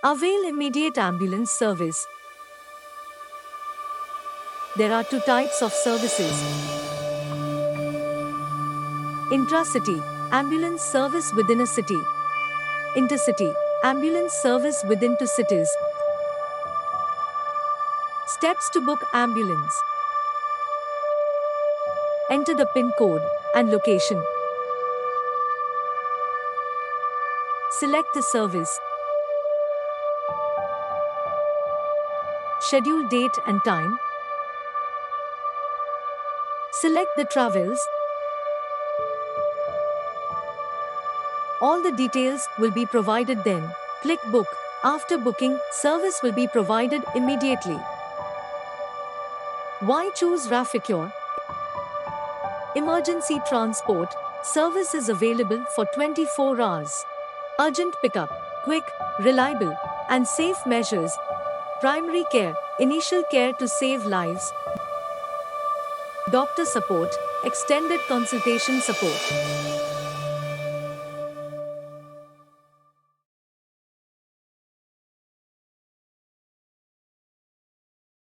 Avail immediate ambulance service. There are two types of services: intra-city, ambulance service within a city; intercity, ambulance service within two cities. Steps to book ambulance. Enter the PIN code and location. Select the service. Schedule date and time. Select the travels. All the details will be provided then. Click book. After booking, service will be provided immediately. Why choose Raficure? Emergency transport service is available for 24 hours. Urgent pickup, quick, reliable, and safe measures. Primary care, initial care to save lives. Doctor support, extended consultation support.